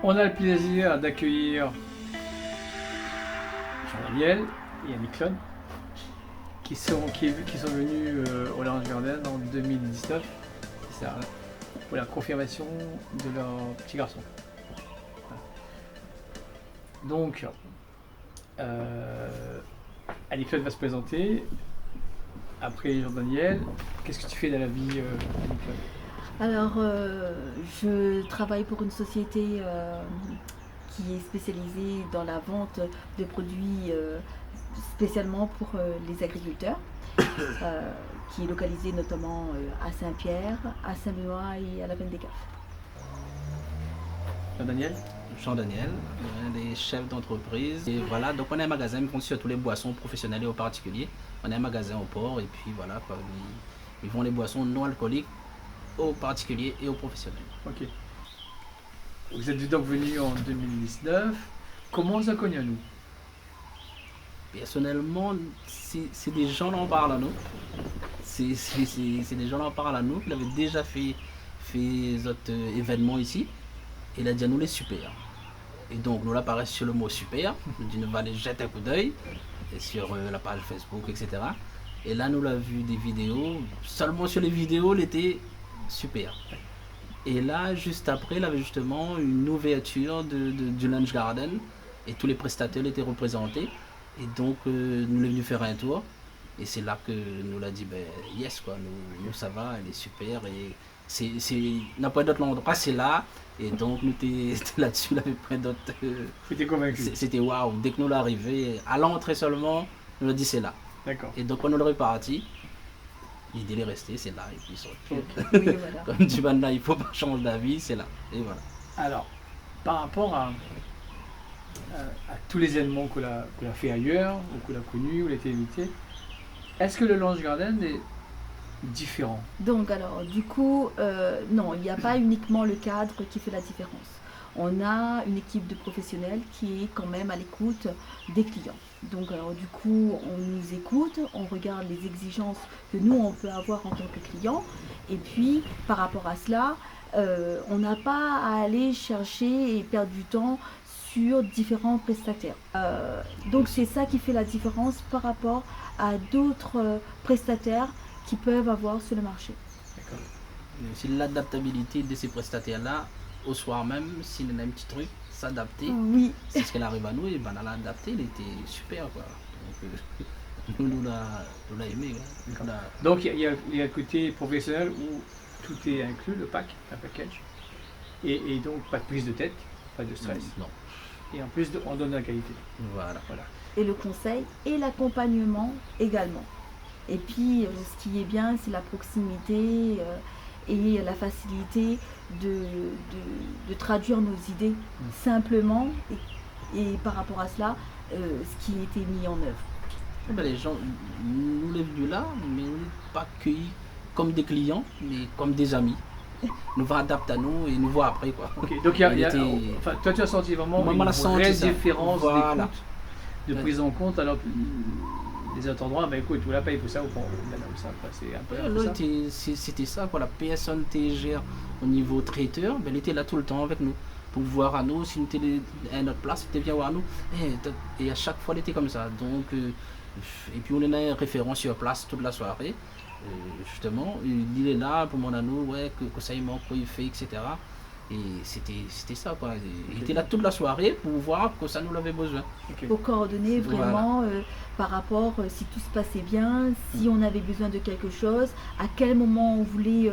On a le plaisir d'accueillir Jean-Daniel et Annie-Claude qui sont venus au Lounge Garden en 2019. C'est ça, pour la confirmation de leur petit garçon. Donc, Annie-Claude va se présenter. Après Jean-Daniel, qu'est-ce que tu fais dans la vie, Annie-Claude? Alors, je travaille pour une société qui est spécialisée dans la vente de produits spécialement pour les agriculteurs, qui est localisée notamment à Saint-Pierre, à Saint-Benoît et à la Plaine des Cafes. Jean-Daniel? Jean-Daniel, un des chefs d'entreprise. Et voilà, donc on a un magasin qui fonctionne sur tous les boissons professionnelles et aux particuliers. On a un magasin au port et puis voilà, quoi, ils vendent les boissons non alcooliques aux particuliers et aux professionnels. Ok. Vous êtes donc venu en 2019. Comment on s'est connu à nous? Personnellement, c'est des gens qui en parlent à nous. C'est des gens qui en parlent à nous. Il avait déjà fait d'autres événements ici. Il a dit à nous les super. Et donc nous l'apparaît sur le mot super. Nous dit nous va aller jeter un coup d'œil sur la page Facebook, etc. Et là nous l'avons vu des vidéos. Seulement sur les vidéos, il était super. Et là, juste après, il avait justement une ouverture du Lounge Garden et tous les prestataires étaient représentés. Et donc, nous est venu faire un tour. Et c'est là que nous l'a dit, ben yes, quoi, nous ça va, elle est super. Et c'est n'importe d'autre endroit, c'est là. Et donc, nous t'es là-dessus, il avait pris d'autres. C'était convaincu. C'était waouh. Dès que nous l'arrivée, à l'entrée seulement, nous l'a dit, c'est là. D'accord. Et donc, quand nous est reparti, l'idée est restée, c'est là. Et puis, ils sont Oui, voilà. comme tu vas là, il faut pas changer d'avis, c'est là. Et voilà. Alors, par rapport à tous les événements qu'on a fait ailleurs, ou qu'on a connus, ou été invités, est-ce que le Lounge Garden est différent? Donc alors, du coup, non, il n'y a pas uniquement le cadre qui fait la différence. On a une équipe de professionnels qui est quand même à l'écoute des clients. Donc alors du coup, on nous écoute, on regarde les exigences que nous, on peut avoir en tant que client. Et puis, par rapport à cela, on n'a pas à aller chercher et perdre du temps sur différents prestataires. Donc c'est ça qui fait la différence par rapport à d'autres prestataires qui peuvent avoir sur le marché. D'accord. C'est l'adaptabilité de ces prestataires-là, au soir même, s'il y a un petit truc, s'adapter. Oui. C'est ce qu'elle arrive à nous, et ben, elle l'a adapté, il était super, quoi. Donc, nous l'a aimé. Hein. Donc il y a le côté professionnel où tout est inclus, le package. Et donc pas de prise de tête, pas de stress. Non. Et en plus, on donne la qualité. Voilà. Et le conseil et l'accompagnement également. Et puis, ce qui est bien, c'est la proximité et la facilité de traduire nos idées simplement et par rapport à cela, ce qui était mis en œuvre. Ben, les gens nous lèvent venus là, mais nous n'est pas accueillis comme des clients, mais comme des amis. Nous va adapter à nous et nous voir après, quoi. Ok, donc enfin, toi tu as senti vraiment Moi, une vraie différence voilà. d'écoute, de prise en compte, alors que les autres endroits, ben écoute, tu la payes pour ça ou pas, ça, c'est un peu ça. C'était ça, quoi. La personne TGR au niveau traiteur, ben, elle était là tout le temps avec nous. Pour voir à nous, si nous étions à notre place, elle était bien voir nous. Et à chaque fois, elle était comme ça. Donc, et puis on a un référent sur place toute la soirée. Justement, il est là pour mon anneau, ouais, que ça il manque, quoi il fait, etc. Et c'était ça, quoi. Il était là toute la soirée pour voir que ça nous l'avait besoin. Okay. Pour coordonner vraiment voilà. Par rapport si tout se passait bien, si on avait besoin de quelque chose, à quel moment on voulait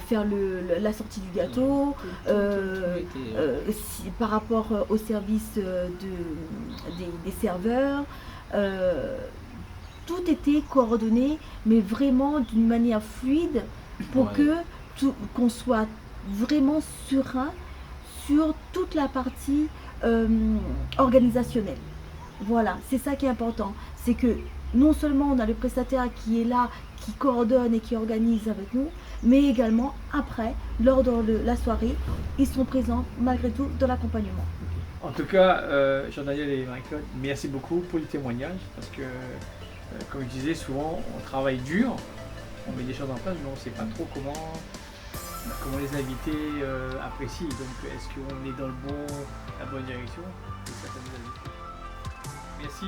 faire la sortie du gâteau, par rapport au service des serveurs. Tout était coordonné, mais vraiment d'une manière fluide pour qu'on soit vraiment serein sur toute la partie organisationnelle. Voilà, c'est ça qui est important. C'est que non seulement on a le prestataire qui est là, qui coordonne et qui organise avec nous, mais également après, lors de la soirée, ils sont présents malgré tout dans l'accompagnement. En tout cas, Jean-Daniel et Marie-Claude, merci beaucoup pour le témoignage parce que, comme je disais, souvent on travaille dur, on met des choses en place, mais on ne sait pas trop comment les invités apprécient. Donc, est-ce qu'on est dans la bonne direction? C'est ça que ça nous a dit. Merci.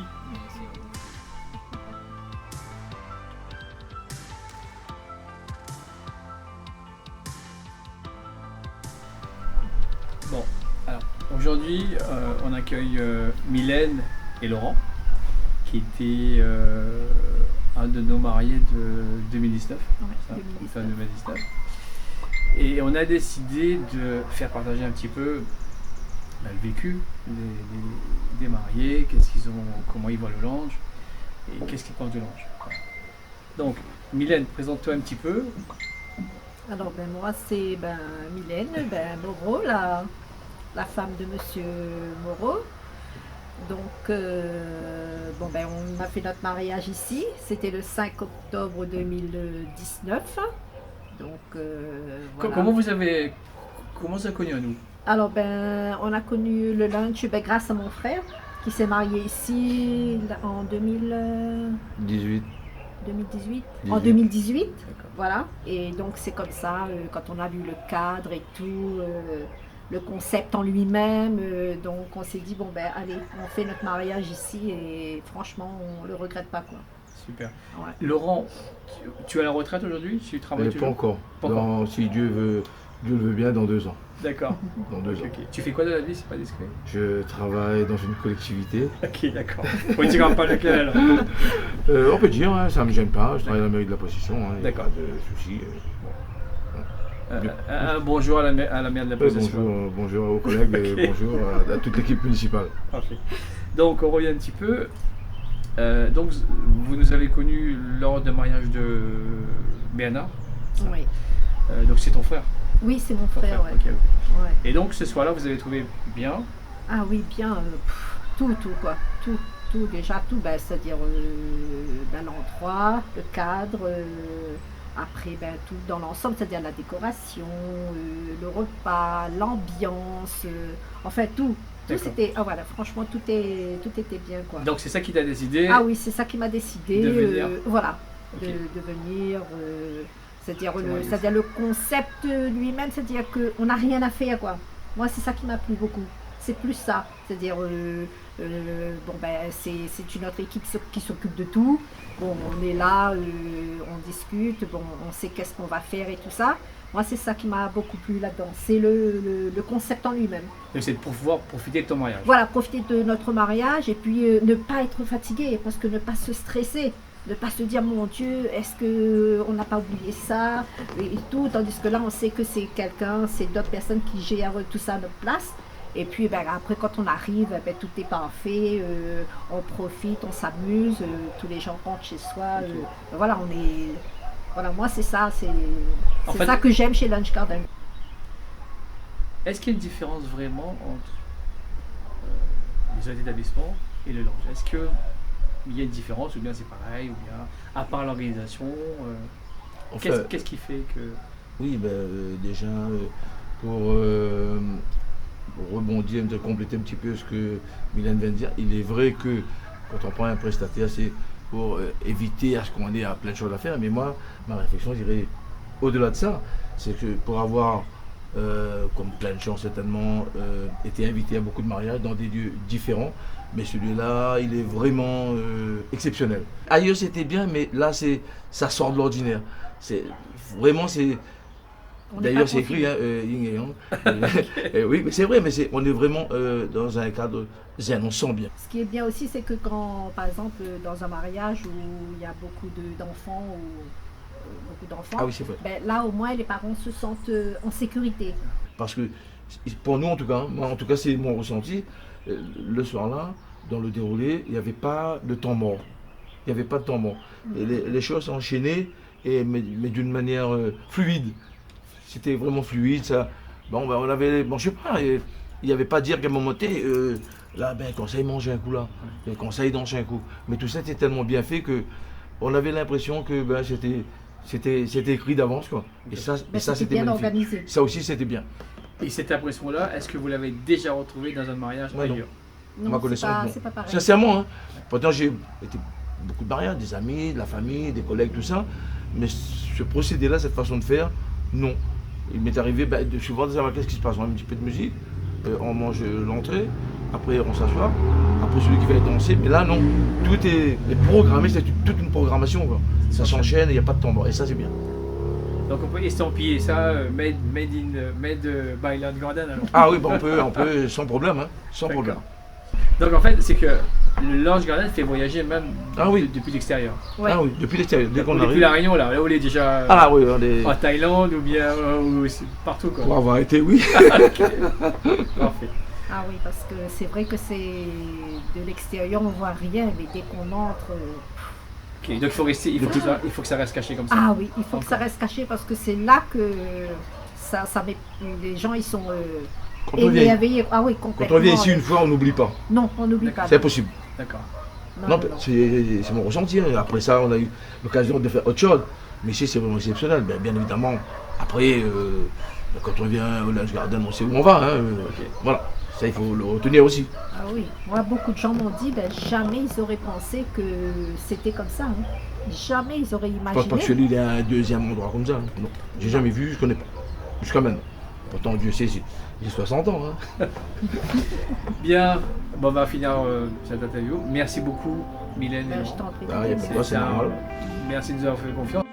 Bon, alors aujourd'hui, on accueille Mylène et Laurent, qui étaient un de nos mariés de 2019. Ouais, Ça, 2019. fin 2019. Et on a décidé de faire partager un petit peu le vécu des mariés, comment ils voient le linge et qu'est-ce qu'ils pensent du linge. Voilà. Donc, Mylène, présente-toi un petit peu. Alors moi c'est Mylène Moreau, la femme de Monsieur Moreau. Donc on a fait notre mariage ici, c'était le 5 octobre 2019. Donc voilà. Comment ça a connu à nous? Alors on a connu le lunch grâce à mon frère qui s'est marié ici en 2018. En 2018. D'accord. Voilà, et donc c'est comme ça, quand on a vu le cadre et tout, le concept en lui-même, donc on s'est dit, allez, on fait notre mariage ici et franchement, on le regrette pas, quoi. Super. Ouais. Laurent, tu es à la retraite aujourd'hui? Tu travailles Pas toujours? encore. Pas encore. Si Dieu le veut bien, dans 2 ans. D'accord. Dans 2 ans. Ok. Tu fais quoi de la vie, c'est pas discret? Je travaille dans une collectivité. Ok, d'accord. On ne dira pas lequel alors. On peut dire, hein, ça ne me gêne pas. Je travaille à la mairie de la Possession. Hein, D'accord. Pas de soucis. Un bonjour à la maire de la Possession. Bonjour aux collègues et bonjour à toute l'équipe municipale. Parfait. Donc on revient un petit peu. Donc vous nous avez connus lors d'un mariage de Bernard. Oui, Donc c'est ton frère. oui c'est mon Ton frère, ouais. Ok, ok. Ouais. Et donc ce soir-là, vous avez trouvé bien. Ah oui, bien, tout quoi, tout, déjà tout, c'est-à-dire l'endroit, le cadre, après tout dans l'ensemble, c'est-à-dire la décoration, le repas, l'ambiance, enfin tout D'accord. c'était, voilà, franchement tout était bien, quoi. Donc c'est ça qui t'a décidé. Ah oui, c'est ça qui m'a décidé, De venir. voilà, Ok. de venir, c'est-à-dire C'est vrai, c'est-à-dire le concept lui-même, c'est-à-dire qu'on n'a rien à faire, quoi. Moi, c'est ça qui m'a plu beaucoup. C'est plus ça, c'est-à-dire c'est une autre équipe qui s'occupe de tout. Bon, on est là, on discute, bon, on sait qu'est-ce qu'on va faire et tout ça. Moi, c'est ça qui m'a beaucoup plu là-dedans. C'est le concept en lui-même. Donc c'est de pouvoir profiter de ton mariage. Voilà, profiter de notre mariage et puis ne pas être fatigué, parce que ne pas se stresser, ne pas se dire mon Dieu, est-ce qu'on n'a pas oublié ça et tout, tandis que là on sait que c'est d'autres personnes qui gèrent tout ça à notre place. Et puis après quand on arrive, tout est parfait, on profite, on s'amuse, tous les gens rentrent chez soi. Voilà, moi c'est ça, c'est En fait- ça que j'aime chez Lunch Garden. Est-ce qu'il y a une différence vraiment entre les autres établissements et le linge? Est-ce qu'il y a une différence ou bien c'est pareil ou bien à part l'organisation Enfin, qu'est-ce qui fait que... oui, déjà, pour rebondir, de compléter un petit peu ce que Mylène vient de dire, il est vrai que quand on prend un prestataire, c'est pour éviter à ce qu'on ait plein de choses à faire. Mais moi, ma réflexion, je dirais au-delà de ça, c'est que pour avoir, comme plein de gens certainement, été invité à beaucoup de mariages dans des lieux différents, mais celui-là, il est vraiment exceptionnel. Ailleurs, c'était bien, mais là, ça sort de l'ordinaire. Vraiment, c'est... On n'est D'ailleurs, pas c'est écrit, hein, yin et yang. Oui, mais c'est vrai, mais on est vraiment dans un cadre zen, on sent bien. Ce qui est bien aussi, c'est que quand, par exemple, dans un mariage où il y a beaucoup d'enfants, Ah oui, c'est vrai. là au moins les parents se sentent en sécurité. Parce que pour nous, en tout cas, moi, en tout cas, c'est mon ressenti. Le soir-là, dans le déroulé, il n'y avait pas de temps mort. Il n'y avait pas de temps mort. Et les choses s'enchaînaient, mais d'une manière fluide. C'était vraiment fluide. Ça. Bon, on avait, je sais pas, il n'y avait pas à dire qu'à un moment donné, Là, ben, conseil manger un coup là, le conseil danser un coup. Mais tout ça était tellement bien fait que on avait l'impression que ben, c'était écrit d'avance quoi. Et ça, Mais c'était c'était bien magnifique. organisé. Ça aussi c'était bien. Et cette impression-là, est-ce que vous l'avez déjà retrouvée dans un mariage Ouais, non. ailleurs? Non, Ma c'est connaissance, pas- non. c'est pas pareil. Sincèrement, hein. Pourtant j'ai été beaucoup de mariages, des amis, de la famille, des collègues, tout ça. Mais ce procédé-là, cette façon de faire, non. Il m'est arrivé ben, de souvent de savoir qu'est-ce qui se passe. On met un petit peu de musique, on mange l'entrée, après on s'assoit, après celui qui va danser. Mais là, non. Tout est programmé, c'est toute une programmation. Quoi. Ça s'enchaîne et il n'y a pas de temps mort. Et ça, c'est bien. Donc on peut estampiller ça, made by Land Garden alors. Ah oui, ben, on peut sans problème. Hein, sans D'accord. problème. Donc en fait, c'est que le Land Garden fait voyager même Ah oui. depuis l'extérieur. Ouais. Ah oui, depuis l'extérieur, dès qu'on Depuis arrive. la Réunion là où il est déjà Ah oui, on est. en Thaïlande ou bien partout quoi. Pour avoir été, oui. Parfait. Ah oui, parce que c'est vrai que c'est de l'extérieur, on voit rien, mais dès qu'on entre. Ok, donc il faut rester, il faut que ça reste caché comme ça. Ah oui, il faut que ça reste caché parce que c'est là que ça met, les gens ils sont Quand on vient, émerveillés. Ah oui, quand complètement. on vient ici une fois, on n'oublie pas. Non, on n'oublie pas. C'est impossible. D'accord. Non, c'est mon ressenti. Hein. Après ça, on a eu l'occasion de faire autre chose. Mais ici, c'est vraiment exceptionnel. Bien évidemment, après, quand on vient au Lunch Garden, on sait où on va. Hein. Voilà, ça, il faut le retenir aussi. Ah oui, moi beaucoup de gens m'ont dit, ben, jamais ils auraient pensé que c'était comme ça. Hein. Jamais ils auraient Je pense pas que imaginé. celui-là a un deuxième endroit comme ça. Hein. Non, j'ai jamais vu, je connais pas. Jusqu'à maintenant. Pourtant, Dieu sait, j'ai 60 ans. Hein. Bien, bon, on va finir cette interview. Merci beaucoup, Mylène. Ben, je t'en prie. Ah, y a pas de quoi, c'est C'est normal. Merci de nous avoir fait confiance.